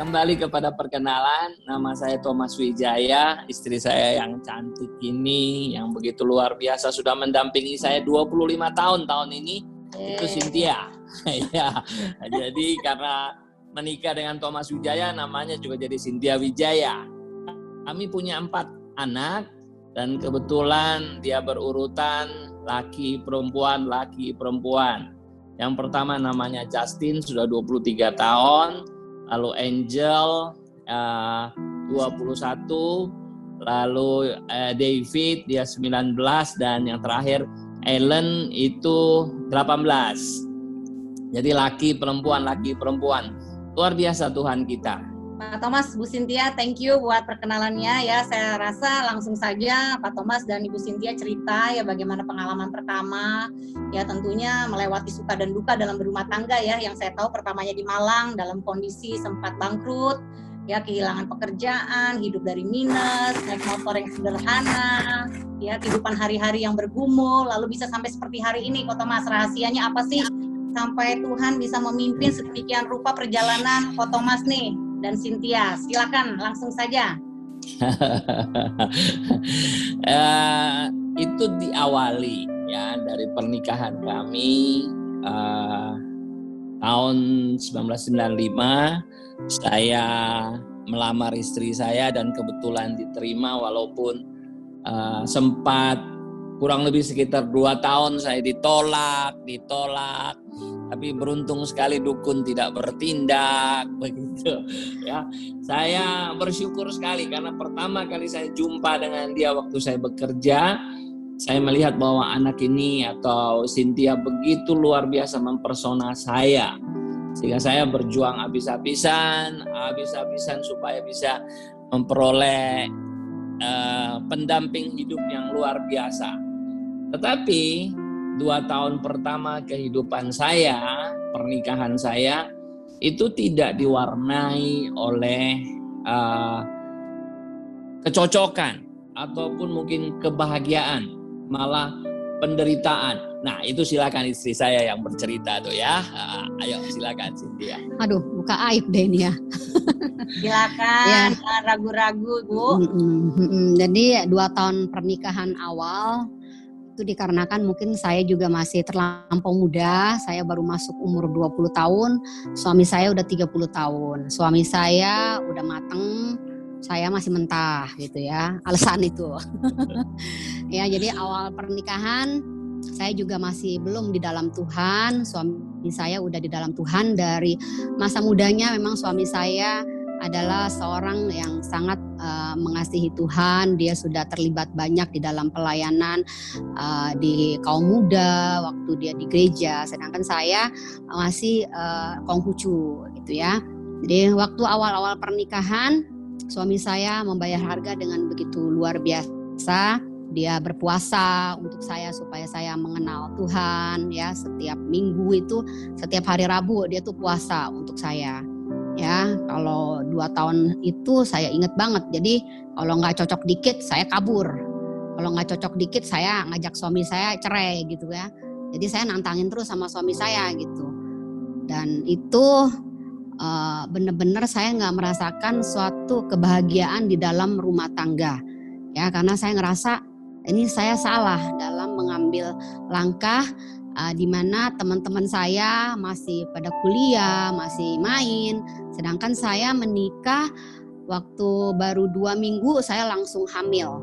kembali kepada perkenalan. Nama saya Thomas Wijaya, istri saya yang cantik ini, yang begitu luar biasa sudah mendampingi saya 25 tahun ini, itu Cynthia. Ya, jadi karena menikah dengan Thomas Wijaya, namanya juga jadi Cynthia Wijaya. Kami punya 4 anak dan kebetulan dia berurutan laki perempuan. Yang pertama namanya Justin, sudah 23 tahun. Lalu Angel 21, lalu David dia 19, dan yang terakhir Ellen itu 18. Jadi laki perempuan. Luar biasa Tuhan kita. Pak Thomas, Bu Cynthia, thank you buat perkenalannya ya. Saya rasa langsung saja Pak Thomas dan Ibu Cynthia cerita ya bagaimana pengalaman pertama. Ya tentunya melewati suka dan duka dalam berumah tangga ya. Yang saya tahu pertamanya di Malang dalam kondisi sempat bangkrut, ya kehilangan pekerjaan, hidup dari minus, naik motor yang sederhana, ya kehidupan hari-hari yang bergumul, lalu bisa sampai seperti hari ini. Pak Thomas, rahasianya apa sih sampai Tuhan bisa memimpin sedemikian rupa perjalanan Pak Thomas nih dan Cynthia? Silakan langsung saja. Itu diawali ya dari pernikahan kami tahun 1995. Saya melamar istri saya dan kebetulan diterima, walaupun sempat kurang lebih sekitar 2 tahun saya ditolak, tapi beruntung sekali dukun tidak bertindak begitu ya. Saya bersyukur sekali karena pertama kali saya jumpa dengan dia waktu saya bekerja, saya melihat bahwa anak ini atau Cynthia begitu luar biasa mempersona saya, sehingga saya berjuang habis-habisan supaya bisa memperoleh pendamping hidup yang luar biasa. Tetapi 2 tahun pertama kehidupan saya, pernikahan saya, itu tidak diwarnai oleh kecocokan ataupun mungkin kebahagiaan, malah penderitaan. Nah, itu silakan istri saya yang bercerita tuh ya. Ayo silakan Cynthia. Aduh, buka aib deh ini ya. Silakan, jangan ragu-ragu Bu. Jadi 2 tahun pernikahan awal itu dikarenakan mungkin saya juga masih terlampau muda. Saya baru masuk umur 20 tahun, suami saya udah 30 tahun. Suami saya udah mateng, saya masih mentah gitu ya. Alasan itu. Ya, jadi awal pernikahan saya juga masih belum di dalam Tuhan. Suami saya udah di dalam Tuhan dari masa mudanya. Memang suami saya adalah seorang yang sangat mengasihi Tuhan. Dia sudah terlibat banyak di dalam pelayanan di kaum muda waktu dia di gereja, sedangkan saya masih Konghucu gitu ya. Jadi waktu awal-awal pernikahan suami saya membayar harga dengan begitu luar biasa. Dia berpuasa untuk saya supaya saya mengenal Tuhan ya. Setiap minggu itu, setiap hari Rabu dia tuh puasa untuk saya. Ya, kalau 2 tahun itu saya ingat banget. Jadi kalau nggak cocok dikit saya kabur. Kalau nggak cocok dikit saya ngajak suami saya cerai gitu ya. Jadi saya nantangin terus sama suami saya gitu. Dan itu benar-benar saya nggak merasakan suatu kebahagiaan di dalam rumah tangga. Ya, karena saya ngerasa ini saya salah dalam mengambil langkah di mana teman-teman saya masih pada kuliah, masih main, sedangkan saya menikah waktu baru 2 minggu saya langsung hamil.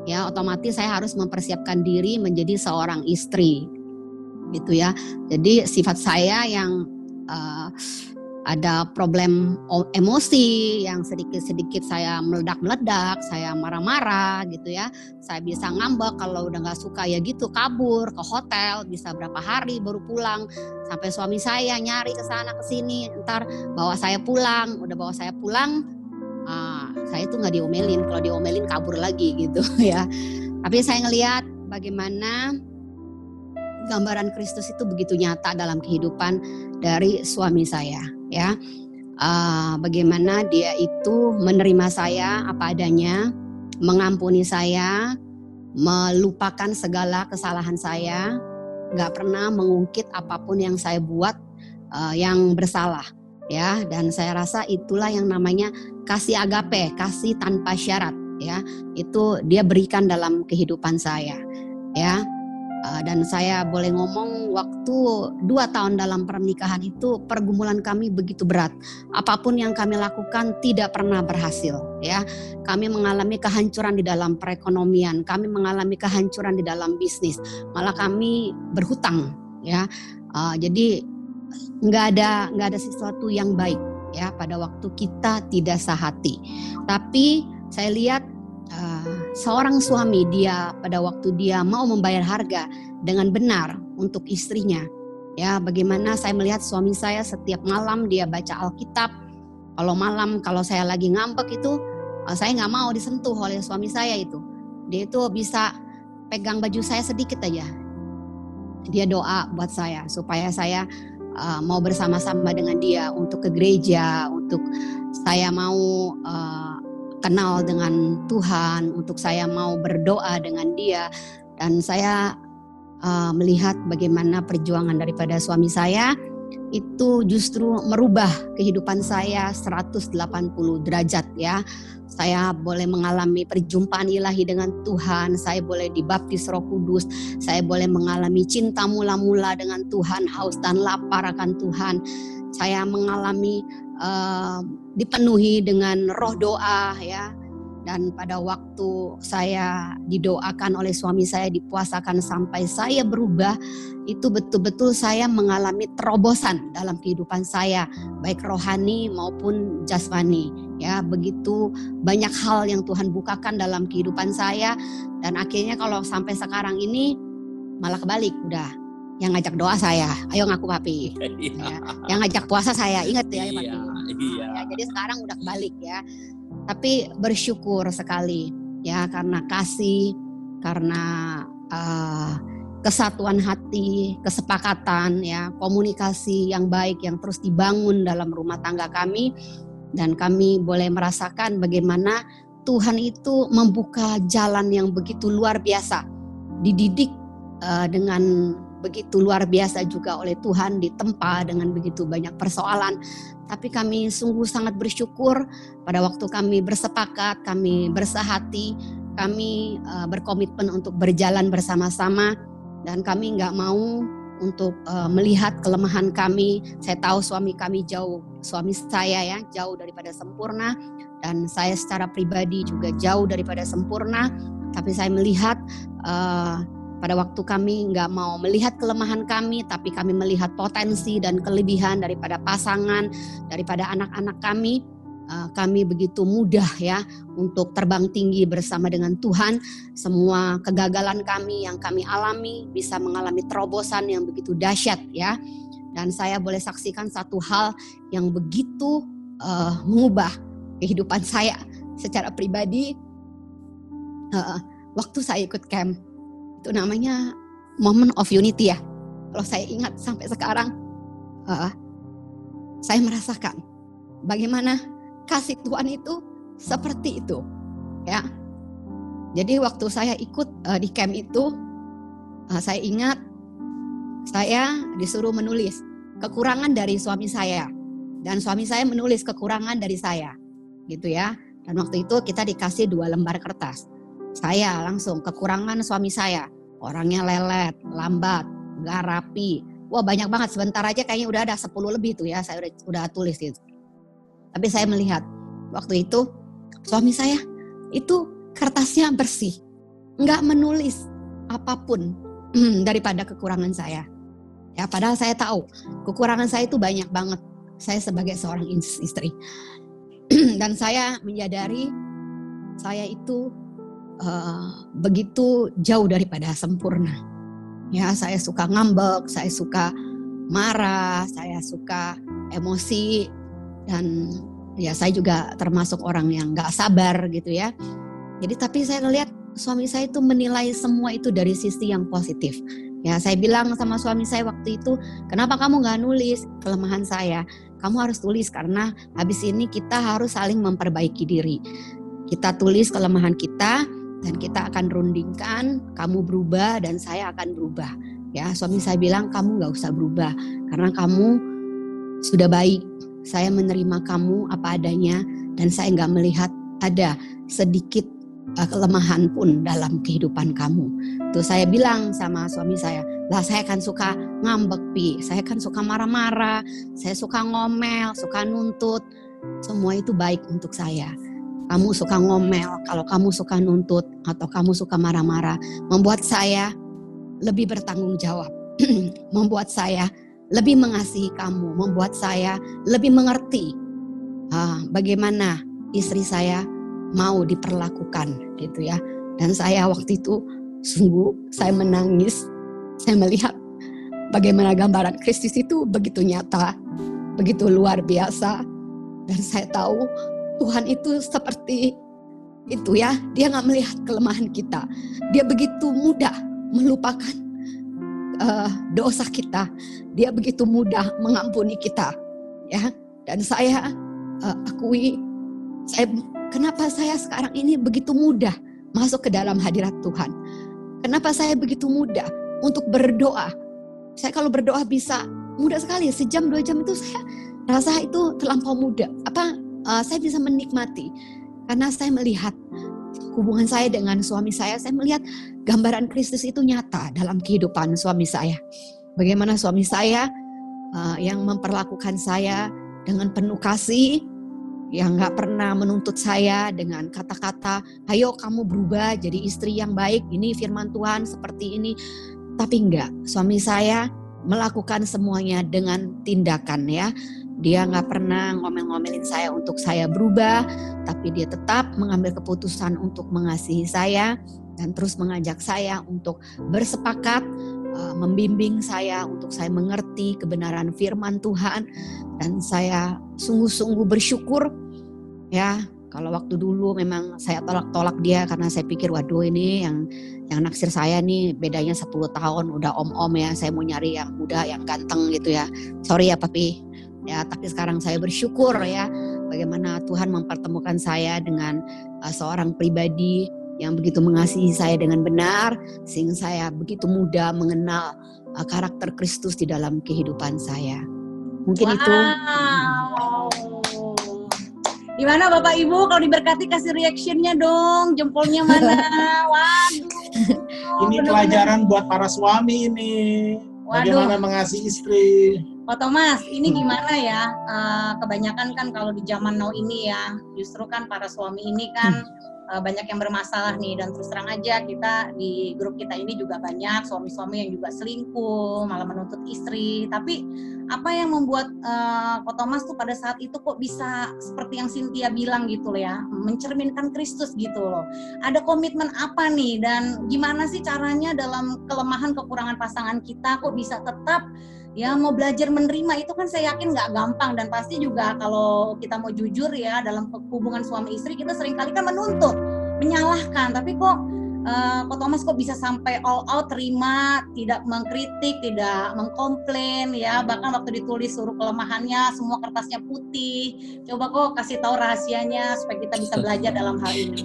Ya, otomatis saya harus mempersiapkan diri menjadi seorang istri, gitu ya. Jadi sifat saya yang ada problem emosi yang sedikit-sedikit saya meledak-meledak, saya marah-marah gitu ya. Saya bisa ngambek kalau udah gak suka ya gitu, kabur ke hotel, bisa berapa hari baru pulang. Sampai suami saya nyari ke sana ke sini, ntar bawa saya pulang, udah bawa saya pulang, saya tuh gak diomelin, kalau diomelin kabur lagi gitu ya. Tapi saya ngelihat bagaimana gambaran Kristus itu begitu nyata dalam kehidupan dari suami saya ya. Bagaimana dia itu menerima saya apa adanya, mengampuni saya, melupakan segala kesalahan saya, gak pernah mengungkit apapun yang saya buat yang bersalah ya. Dan saya rasa itulah yang namanya kasih agape, kasih tanpa syarat, ya. Itu dia berikan dalam kehidupan saya, ya. Dan saya boleh ngomong waktu 2 tahun dalam pernikahan itu pergumulan kami begitu berat. Apapun yang kami lakukan tidak pernah berhasil, ya. Kami mengalami kehancuran di dalam perekonomian, kami mengalami kehancuran di dalam bisnis, malah kami berhutang, ya. Jadi nggak ada sesuatu yang baik, ya, pada waktu kita tidak sehati. Tapi saya lihat seorang suami, dia pada waktu dia mau membayar harga dengan benar untuk istrinya, ya, bagaimana saya melihat suami saya setiap malam dia baca Alkitab. Kalau malam, kalau saya lagi ngambek itu, saya nggak mau disentuh oleh suami saya itu. Dia itu bisa pegang baju saya sedikit aja, dia doa buat saya supaya saya mau bersama-sama dengan dia untuk ke gereja, untuk saya mau kenal dengan Tuhan, untuk saya mau berdoa dengan dia. Dan saya melihat bagaimana perjuangan daripada suami saya itu justru merubah kehidupan saya 180 derajat, ya. Saya boleh mengalami perjumpaan ilahi dengan Tuhan, saya boleh dibaptis Roh Kudus, saya boleh mengalami cinta mula-mula dengan Tuhan, haus dan lapar akan Tuhan. Saya mengalami dipenuhi dengan roh doa, ya. Dan pada waktu saya didoakan oleh suami saya, dipuasakan sampai saya berubah, itu betul-betul saya mengalami terobosan dalam kehidupan saya, baik rohani maupun jasmani, ya. Begitu banyak hal yang Tuhan bukakan dalam kehidupan saya, dan akhirnya kalau sampai sekarang ini malah kebalik, udah yang ngajak doa saya, ayo ngaku papi, ya. Yang ngajak puasa saya, ingat ya papi. Ya, jadi sekarang udah kebalik, ya. Tapi bersyukur sekali, ya, karena kasih, karena kesatuan hati, kesepakatan, ya, komunikasi yang baik yang terus dibangun dalam rumah tangga kami, dan kami boleh merasakan bagaimana Tuhan itu membuka jalan yang begitu luar biasa, dididik dengan begitu luar biasa juga oleh Tuhan, ditempa dengan begitu banyak persoalan. Tapi kami sungguh sangat bersyukur pada waktu kami bersepakat, kami bersehati, kami berkomitmen untuk berjalan bersama-sama, dan kami nggak mau untuk melihat kelemahan kami. Saya tahu suami kami suami saya, ya, jauh daripada sempurna, dan saya secara pribadi juga jauh daripada sempurna. Tapi saya melihat pada waktu kami nggak mau melihat kelemahan kami, tapi kami melihat potensi dan kelebihan daripada pasangan, daripada anak-anak kami. Kami begitu mudah, ya, untuk terbang tinggi bersama dengan Tuhan. Semua kegagalan kami yang kami alami bisa mengalami terobosan yang begitu dahsyat, ya. Dan saya boleh saksikan satu hal yang begitu mengubah kehidupan saya secara pribadi. Waktu saya ikut camp, itu namanya Moment of Unity, ya. Kalau saya ingat sampai sekarang, saya merasakan bagaimana kasih Tuhan itu seperti itu, ya. Jadi waktu saya ikut di camp itu, saya ingat saya disuruh menulis kekurangan dari suami saya, dan suami saya menulis kekurangan dari saya, gitu, ya. Dan waktu itu kita dikasih 2 lembar kertas. Saya langsung kekurangan suami saya, orangnya lelet, lambat, gak rapi. Wah, banyak banget, sebentar aja kayaknya udah ada 10 lebih tuh, ya, saya udah tulis gitu. Tapi saya melihat waktu itu suami saya itu kertasnya bersih, gak menulis apapun daripada kekurangan saya. Ya, padahal saya tahu kekurangan saya itu banyak banget. Saya sebagai seorang istri. Dan saya menyadari saya itu begitu jauh daripada sempurna. Ya, saya suka ngambek, saya suka marah, saya suka emosi, dan ya saya juga termasuk orang yang gak sabar, gitu, ya. Jadi tapi saya lihat suami saya itu menilai semua itu dari sisi yang positif. Ya, saya bilang sama suami saya waktu itu, kenapa kamu gak nulis kelemahan saya? Kamu harus tulis, karena habis ini kita harus saling memperbaiki diri. Kita tulis kelemahan kita, dan kita akan rundingkan, kamu berubah dan saya akan berubah. Ya, suami saya bilang kamu gak usah berubah, karena kamu sudah baik, saya menerima kamu apa adanya, dan saya nggak melihat ada sedikit kelemahan pun dalam kehidupan kamu. Tuh saya bilang sama suami saya, lah saya kan suka ngambek Pi, saya kan suka marah-marah, saya suka ngomel, suka nuntut, semua itu baik untuk saya. Kamu suka ngomel, kalau kamu suka nuntut, atau kamu suka marah-marah, membuat saya lebih bertanggung jawab, membuat saya lebih mengasihi kamu, membuat saya lebih mengerti bagaimana istri saya mau diperlakukan gitu ya. Dan saya waktu itu sungguh saya menangis, saya melihat bagaimana gambaran Kristus itu begitu nyata, begitu luar biasa. Dan saya tahu Tuhan itu seperti itu ya, dia gak melihat kelemahan kita, dia begitu mudah melupakan dosa kita, dia begitu mudah mengampuni kita ya. Dan saya akui, kenapa saya sekarang ini begitu mudah masuk ke dalam hadirat Tuhan, kenapa saya begitu mudah untuk berdoa. Saya kalau berdoa bisa mudah sekali, sejam 2 jam itu saya rasa itu terlampau mudah. Saya bisa menikmati karena saya melihat hubungan saya dengan suami saya melihat gambaran Kristus itu nyata dalam kehidupan suami saya. Bagaimana suami saya yang memperlakukan saya dengan penuh kasih, yang gak pernah menuntut saya dengan kata-kata, ayo kamu berubah jadi istri yang baik, ini firman Tuhan seperti ini. Tapi enggak, suami saya melakukan semuanya dengan tindakan ya. Dia gak pernah ngomel-ngomelin saya untuk saya berubah, tapi dia tetap mengambil keputusan untuk mengasihi saya dan terus mengajak saya untuk bersepakat, membimbing saya untuk saya mengerti kebenaran firman Tuhan. Dan saya sungguh-sungguh bersyukur ya. Kalau waktu dulu memang saya tolak-tolak dia karena saya pikir waduh ini yang naksir saya nih bedanya 10 tahun, udah om-om ya, saya mau nyari yang muda, yang ganteng gitu ya. Sorry ya Papi. Ya, tapi sekarang saya bersyukur ya bagaimana Tuhan mempertemukan saya dengan seorang pribadi yang begitu mengasihi saya dengan benar, sehingga saya begitu mudah mengenal karakter Kristus di dalam kehidupan saya. Mungkin itu. Gimana Bapak Ibu kalau diberkati kasih reactionnya dong, jempolnya mana? Waduh. Ini pelajaran buat para suami ini. Bagaimana mengasihi istri. Pak Thomas, ini gimana ya? Kebanyakan kan kalau di zaman now ini ya, justru kan para suami ini kan banyak yang bermasalah nih. Dan terus terang aja kita di grup kita ini juga banyak suami-suami yang juga selingkuh, malah menuntut istri. Tapi apa yang membuat Pak Thomas tuh pada saat itu kok bisa seperti yang Cynthia bilang gitu loh ya, mencerminkan Kristus gitu loh. Ada komitmen apa nih dan gimana sih caranya dalam kelemahan kekurangan pasangan kita kok bisa tetap ya mau belajar menerima? Itu kan saya yakin nggak gampang, dan pasti juga kalau kita mau jujur ya dalam hubungan suami istri kita seringkali kan menuntut, menyalahkan, tapi kok Thomas kok bisa sampai all out, terima, tidak mengkritik, tidak mengkomplain ya, bahkan waktu ditulis suruh kelemahannya semua kertasnya putih. Coba kok kasih tahu rahasianya supaya kita bisa belajar dalam hal ini.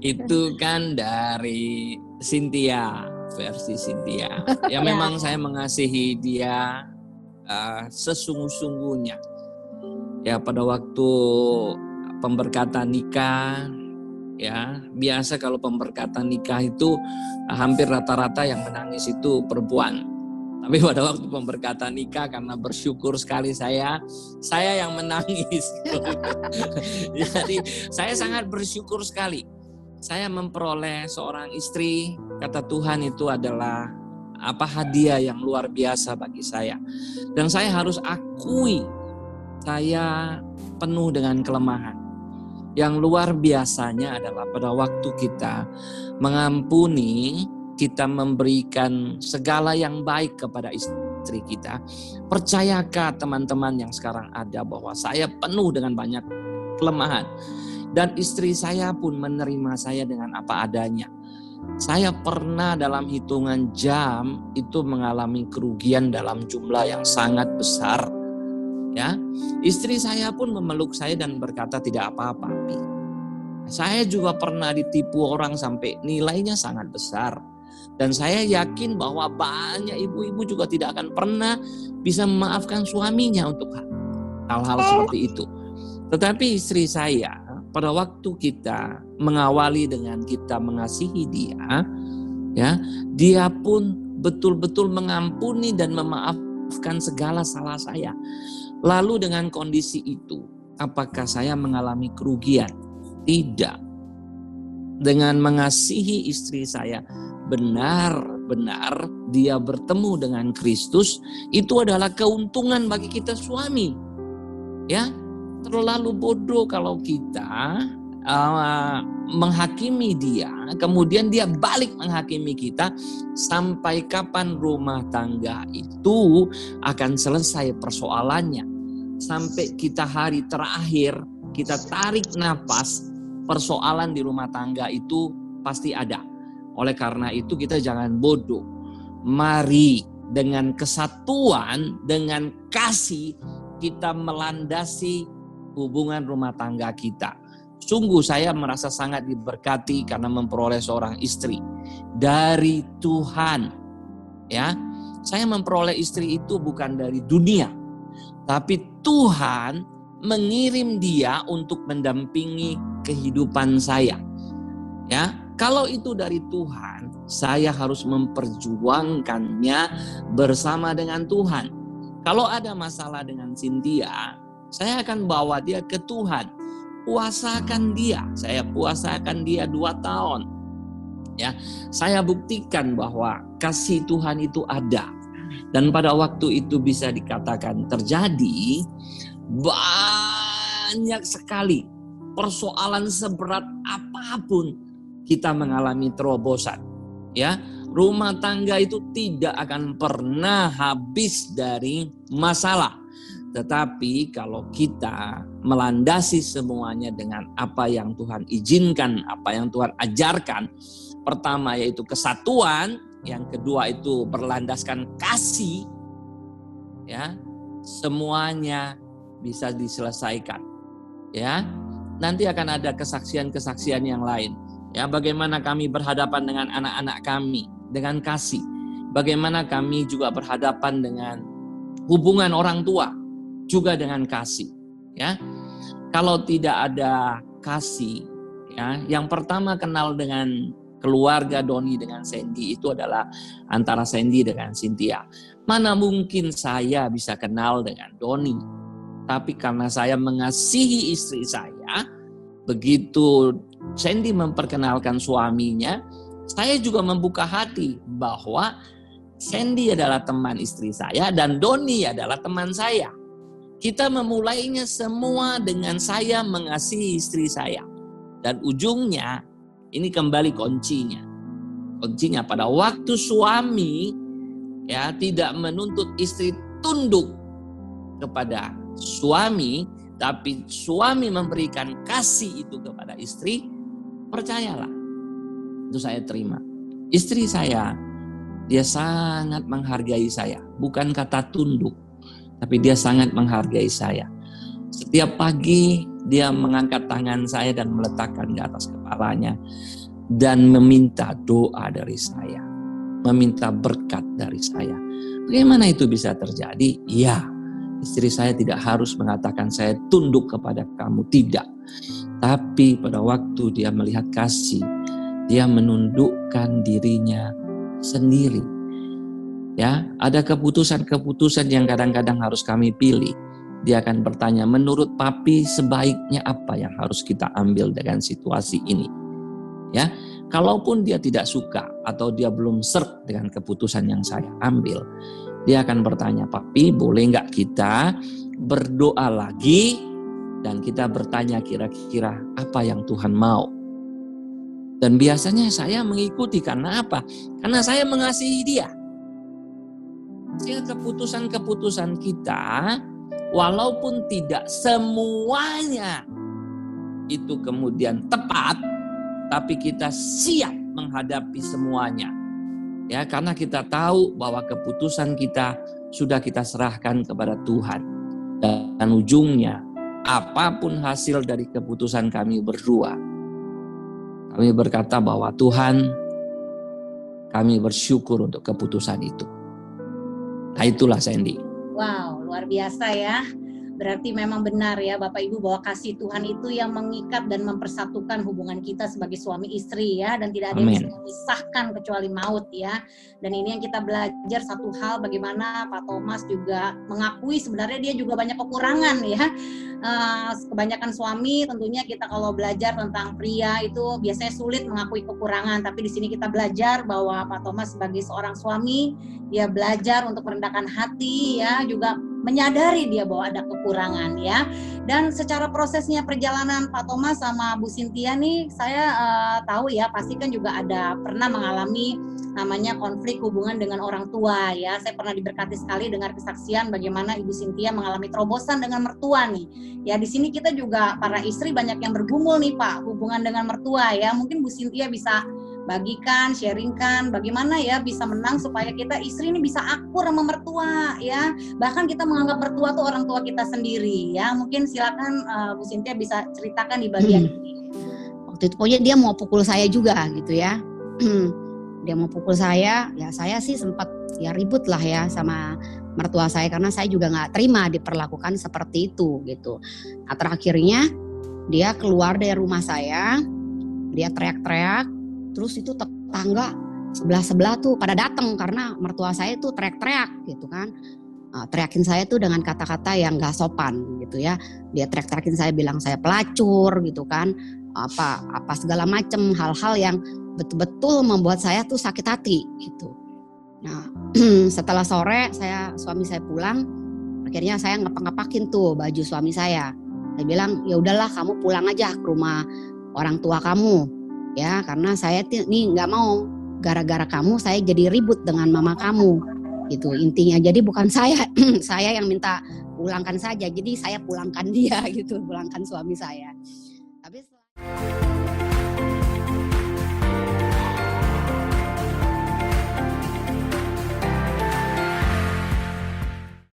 Itu kan dari Cynthia, versi Cynthia. Ya memang saya mengasihi dia sesungguh-sungguhnya. Ya pada waktu pemberkatan nikah, ya biasa kalau pemberkatan nikah itu hampir rata-rata yang menangis itu perempuan. Tapi pada waktu pemberkatan nikah karena bersyukur sekali saya yang menangis. Jadi saya sangat bersyukur sekali. Saya memperoleh seorang istri, kata Tuhan itu adalah hadiah yang luar biasa bagi saya. Dan saya harus akui saya penuh dengan kelemahan. Yang luar biasanya adalah pada waktu kita mengampuni, kita memberikan segala yang baik kepada istri kita. Percayakah teman-teman yang sekarang ada bahwa saya penuh dengan banyak kelemahan. Dan istri saya pun menerima saya dengan apa adanya. Saya pernah dalam hitungan jam itu mengalami kerugian dalam jumlah yang sangat besar. Ya, istri saya pun memeluk saya dan berkata tidak apa-apa. Saya juga pernah ditipu orang sampai nilainya sangat besar. Dan saya yakin bahwa banyak ibu-ibu juga tidak akan pernah bisa memaafkan suaminya untuk hal-hal seperti itu. Tetapi istri saya, pada waktu kita mengawali dengan kita mengasihi dia, ya, dia pun betul-betul mengampuni dan memaafkan segala salah saya. Lalu dengan kondisi itu, apakah saya mengalami kerugian? Tidak. Dengan mengasihi istri saya, benar-benar dia bertemu dengan Kristus, itu adalah keuntungan bagi kita suami. Ya, terlalu bodoh kalau kita menghakimi dia, kemudian dia balik menghakimi kita. Sampai kapan rumah tangga itu akan selesai persoalannya? Sampai kita hari terakhir, kita tarik nafas, persoalan di rumah tangga itu pasti ada. Oleh karena itu kita jangan bodoh. Mari dengan kesatuan, dengan kasih, kita melandasi hubungan rumah tangga kita. Sungguh saya merasa sangat diberkati karena memperoleh seorang istri dari Tuhan. Ya, saya memperoleh istri itu bukan dari dunia, tapi Tuhan mengirim dia untuk mendampingi kehidupan saya. Ya, kalau itu dari Tuhan, saya harus memperjuangkannya bersama dengan Tuhan. Kalau ada masalah dengan Cynthia, saya akan bawa dia ke Tuhan. Puasakan dia. Saya puasakan dia 2 tahun. Ya, saya buktikan bahwa kasih Tuhan itu ada. Dan pada waktu itu bisa dikatakan terjadi banyak sekali persoalan seberat apapun kita mengalami terobosan. Ya, rumah tangga itu tidak akan pernah habis dari masalah. Tetapi kalau kita melandasi semuanya dengan apa yang Tuhan izinkan, apa yang Tuhan ajarkan. Pertama yaitu kesatuan, yang kedua itu berlandaskan kasih. Ya, semuanya bisa diselesaikan. Ya, nanti akan ada kesaksian-kesaksian yang lain. Ya, bagaimana kami berhadapan dengan anak-anak kami dengan kasih. Bagaimana kami juga berhadapan dengan hubungan orang tua juga dengan kasih. Ya, kalau tidak ada kasih, ya, yang pertama kenal dengan keluarga Doni dengan Sandy itu adalah antara Sandy dengan Cynthia. Mana mungkin saya bisa kenal dengan Doni? Tapi karena saya mengasihi istri saya, begitu Sandy memperkenalkan suaminya, saya juga membuka hati bahwa Sandy adalah teman istri saya dan Doni adalah teman saya. Kita memulainya semua dengan saya mengasihi istri saya. Dan ujungnya, ini kembali kuncinya. Kuncinya pada waktu suami ya tidak menuntut istri tunduk kepada suami, tapi suami memberikan kasih itu kepada istri, percayalah, itu saya terima. Istri saya, dia sangat menghargai saya, bukan kata tunduk, tapi dia sangat menghargai saya. Setiap pagi dia mengangkat tangan saya dan meletakkan di atas kepalanya dan meminta doa dari saya, meminta berkat dari saya. Bagaimana itu bisa terjadi? Ya, istri saya tidak harus mengatakan saya tunduk kepada kamu, tidak. Tapi pada waktu dia melihat kasih, dia menundukkan dirinya sendiri. Ya, ada keputusan-keputusan yang kadang-kadang harus kami pilih. Dia akan bertanya, menurut papi sebaiknya apa yang harus kita ambil dengan situasi ini? Ya, kalaupun dia tidak suka atau dia belum serg dengan keputusan yang saya ambil, dia akan bertanya, papi boleh nggak kita berdoa lagi dan kita bertanya kira-kira apa yang Tuhan mau? Dan biasanya saya mengikuti karena apa? Karena saya mengasihi dia. Sehingga keputusan-keputusan kita, walaupun tidak semuanya itu kemudian tepat, tapi kita siap menghadapi semuanya. Ya, karena kita tahu bahwa keputusan kita sudah kita serahkan kepada Tuhan. Dan ujungnya, apapun hasil dari keputusan kami berdua, kami berkata bahwa Tuhan, kami bersyukur untuk keputusan itu. Nah itulah Sandy. Wow, luar biasa ya. Berarti memang benar ya Bapak Ibu bahwa kasih Tuhan itu yang mengikat dan mempersatukan hubungan kita sebagai suami istri ya, dan tidak ada yang bisa memisahkan kecuali maut ya. Dan ini yang kita belajar satu hal, bagaimana Pak Thomas juga mengakui sebenarnya dia juga banyak kekurangan ya. Kebanyakan suami tentunya kita kalau belajar tentang pria itu biasanya sulit mengakui kekurangan, tapi di sini kita belajar bahwa Pak Thomas sebagai seorang suami dia belajar untuk merendahkan hati ya, juga menyadari dia bahwa ada kekurangan ya. Dan secara prosesnya perjalanan Pak Thomas sama Bu Cynthia nih, saya tahu ya pasti kan juga ada pernah mengalami namanya konflik hubungan dengan orang tua ya. Saya pernah diberkati sekali dengar kesaksian bagaimana Ibu Cynthia mengalami terobosan dengan mertua nih. Ya di sini kita juga para istri banyak yang bergumul nih Pak, hubungan dengan mertua ya. Mungkin Bu Cynthia bisa bagikan, sharingkan bagaimana ya bisa menang supaya kita istri ini bisa akur sama mertua ya. Bahkan kita menganggap mertua tuh orang tua kita sendiri ya. Mungkin silakan Bu Cynthia bisa ceritakan di bagian ini. Waktu itu pokoknya dia mau pukul saya juga gitu ya. Dia mau pukul saya, ya saya sih sempat ya ribut lah ya sama mertua saya karena saya juga nggak terima diperlakukan seperti itu gitu. Nah terakhirnya dia keluar dari rumah saya, dia teriak-teriak. Terus itu tetangga sebelah-sebelah tuh pada datang karena mertua saya tuh teriak-teriak gitu kan. Teriakin saya tuh dengan kata-kata yang gak sopan gitu ya. Dia teriak-teriakin saya, bilang saya pelacur gitu kan. Apa segala macam hal-hal yang betul-betul membuat saya tuh sakit hati gitu. Nah setelah sore suami saya pulang, akhirnya saya ngepak-ngepakin tuh baju suami saya. Saya bilang ya udahlah kamu pulang aja ke rumah orang tua kamu. Ya karena saya nih nggak mau gara-gara kamu saya jadi ribut dengan mama kamu gitu intinya. Jadi bukan saya saya yang minta pulangkan saja, jadi saya pulangkan dia gitu, pulangkan suami saya. Tapi